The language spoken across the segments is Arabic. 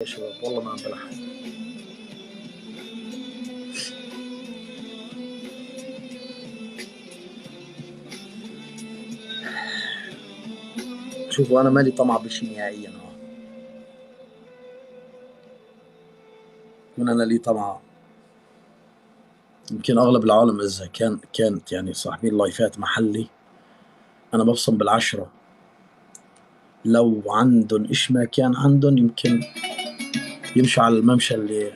يا شباب والله ما عم بلحق. شوفوا أنا مالي طمع بشي نهائيا من أنا لي طمع. يمكن أغلب العالم إذا كانت يعني صاحبين لايفات محلي أنا ببصم بالعشرة، لو عندن إيش ما كان عندن يمكن يمشوا على الممشى اللي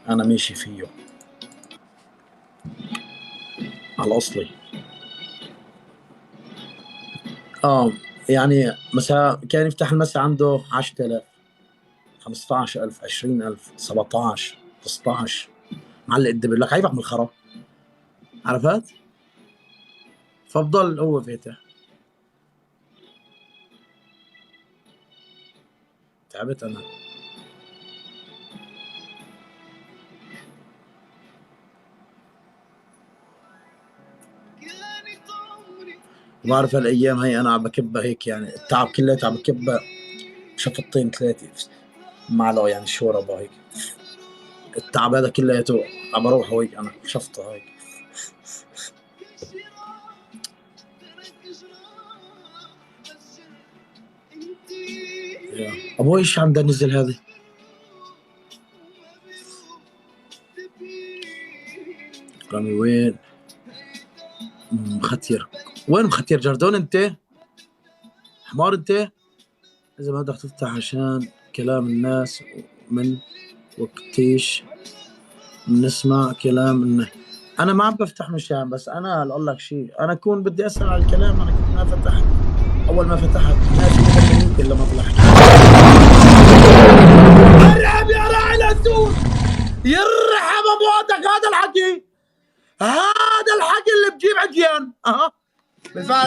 أنا ماشي فيه على الأصلي. يعني مثلا كان يفتح المسا عنده 10,000 15,000 20,000 17 16 معلق الدبر لك عيبك من الخرا، عرفت؟ فبضل هو فاتح. تعبت أنا. بعرف هالايام هي انا عم بكبها هيك، يعني التعب كلياته عم بكبها شفطين ثلاثه معلقه يعني شوربه هيك. التعب هذا كلياته عم بروح هيك انا شفطه هيك. ابوي ايش عم نزل هذه؟ رامي وين؟ مختير. وين مختير جردون انت؟ حمار انت؟ اذا ما بدك تفتح عشان كلام الناس من وقتيش بنسمع كلام انا ما عم بفتح مشان، بس انا اقول لك شيء، انا كون بدي اسال على الكلام انا كنت ما فتحت. اول ما فتحت ناس مدمرين الا ما طلع. ارحب يا راعي الاسود، يرحب ابواتك. هذا الحكي، هذا الحكي اللي بجيب عجيان. بالفعل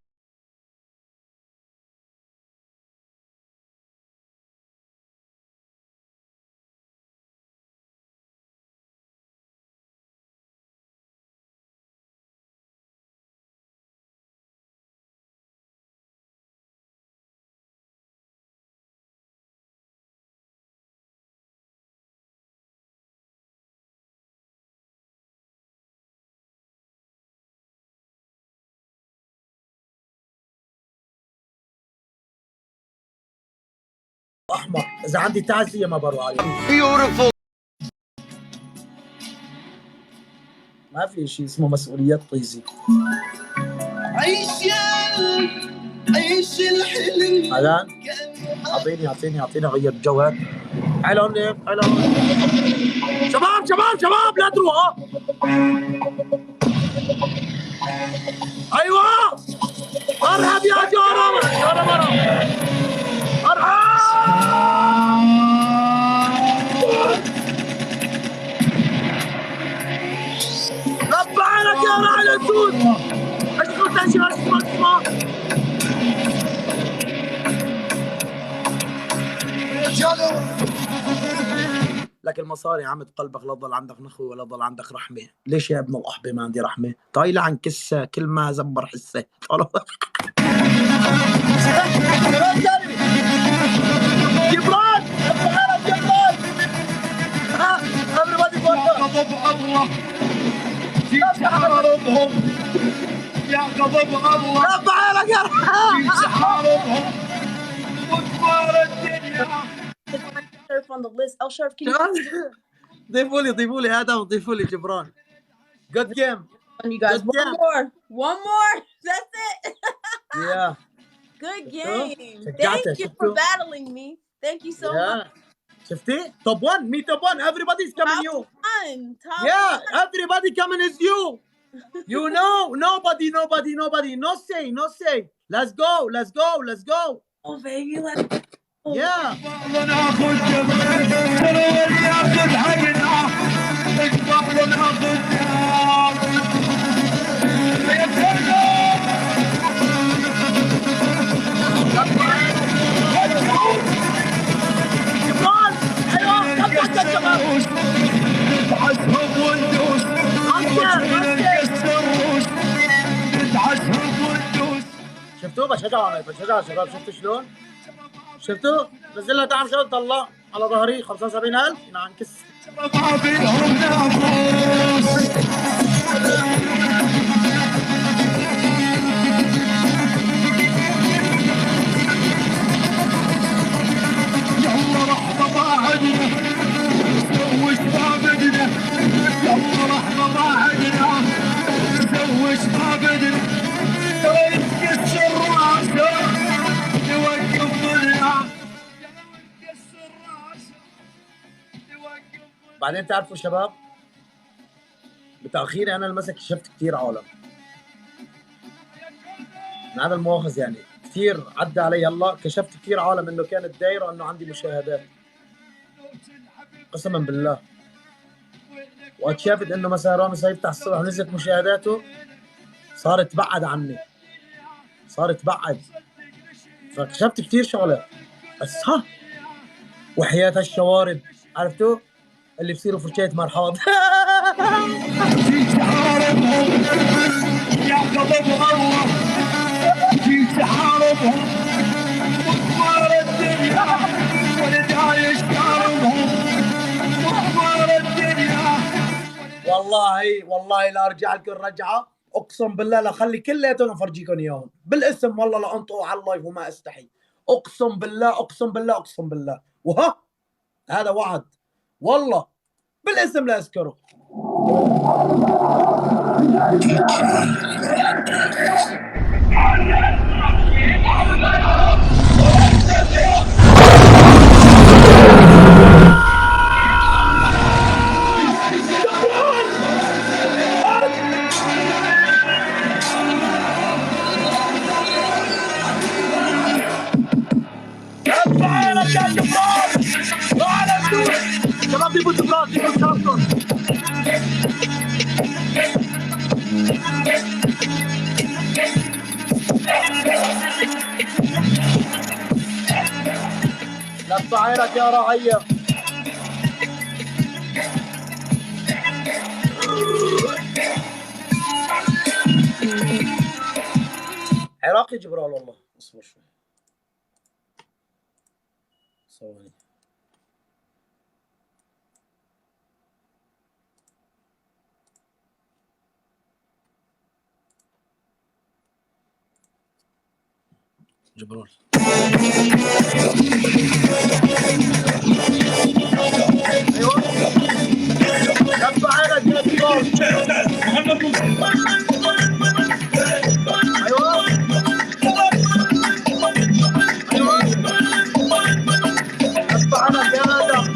احمر. اذا عندي تعزيه ما بروح عليه. بيوتيفول. ما في شيء اسمه مسؤوليات طيزي. عيش الحلم. هلا اعطيني غير الجو. هات تعال هون، تعال هون. شباب لا تروحوا. ايوه ارحب يا جورة ارحب. رب عينك يا راعي الاسود. اسمع لك المصاري عمد قلبك، لا ضل عندك نخوة ولا ضل عندك رحمة. ليش يا ابن الأحبة ما عندي رحمة؟ طايلة عن كسة كل ما زبر حسة. جبران غضب الله تحاربهم، يا غضب الله رب عينك يا تحاربهم وكبار الدنيا. On the list. El Sharif, can you ضيفوا لي ادم، ضيفوا لي جبران. Good game. you guys one more. That's it. Yeah. Good game. Thank you for battling me. Thank you so much. شفتي؟ Top 1, me top 1. Everybody's coming you. Top yeah, one. everybody coming is you. You know, nobody. No say. Let's go. Oh baby, let's go. Yeah. شفتوا؟ بشجع شباب. شفتوا شلون؟ نزل لها دعم شلون طلع. على ظهري 75,000 ينعنكس. يلا رحمة ضاعدنا نسوي شبابنا، يلا رحمة ضاعدنا نسوي شبابنا، يتكسر راسه يوقف ضلع. بعدين تعرفوا شباب، بتأخيري أنا المسك كشفت كتير عالم من هذا المؤاخذ، يعني كثير عدى علي الله، كشفت كثير عالم انه كانت دايره انه عندي مشاهدات قسما بالله. وقت شافت انه مثلا رامي سيفتح الصبح ونزلت مشاهداته صارت تبعد عني، صارت تبعد، فكشفت كثير شغلات. بس ها وحياة الشوارب عرفتوا اللي بصيروا فرشاة مرحاض. يا قلب الله جيت تحاربهم واخبار الدنيا والدايش شاربهم واخبار الدنيا. والله لا ارجع لكم رجعه، اقسم بالله لا خلي كلياتهم افرجيكم اياهم بالاسم، والله لا انطقوا على اللايف وما استحي، اقسم بالله اقسم بالله اقسم بالله. وها هذا وعد والله بالاسم لا اذكره. شباب دي بوتوكات دي بوتوكات. لف عينك يا رعية. عراقي جبرال والله. اصبر شوي ثواني. جبرال ايوه لف عينك يا جبرال. ايوه ايوه لف عينك يا ادم.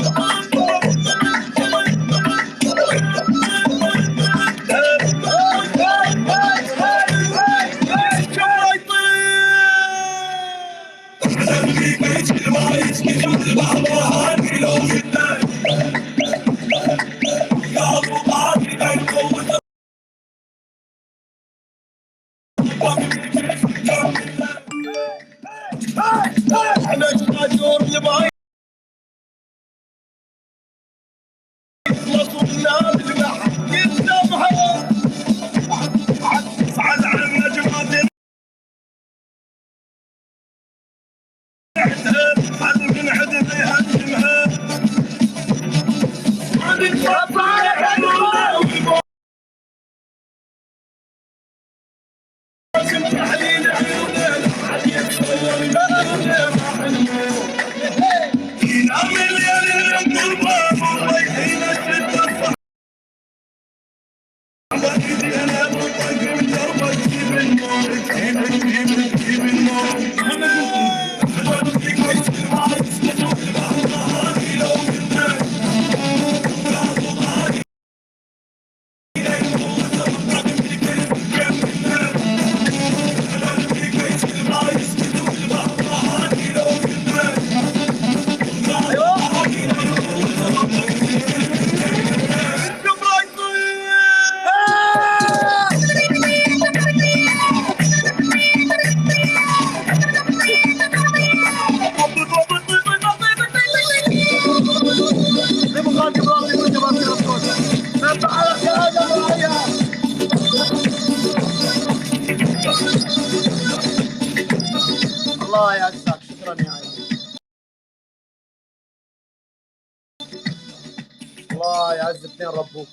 الله يعز اثنين ربوك.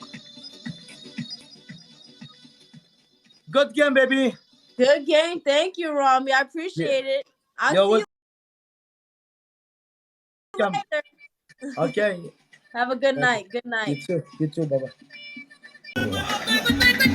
Good game, baby. Good game. Thank you, Rami. I appreciate it. I'll see you later. Okay. Have a good night. Good night. You too. You too, Baba.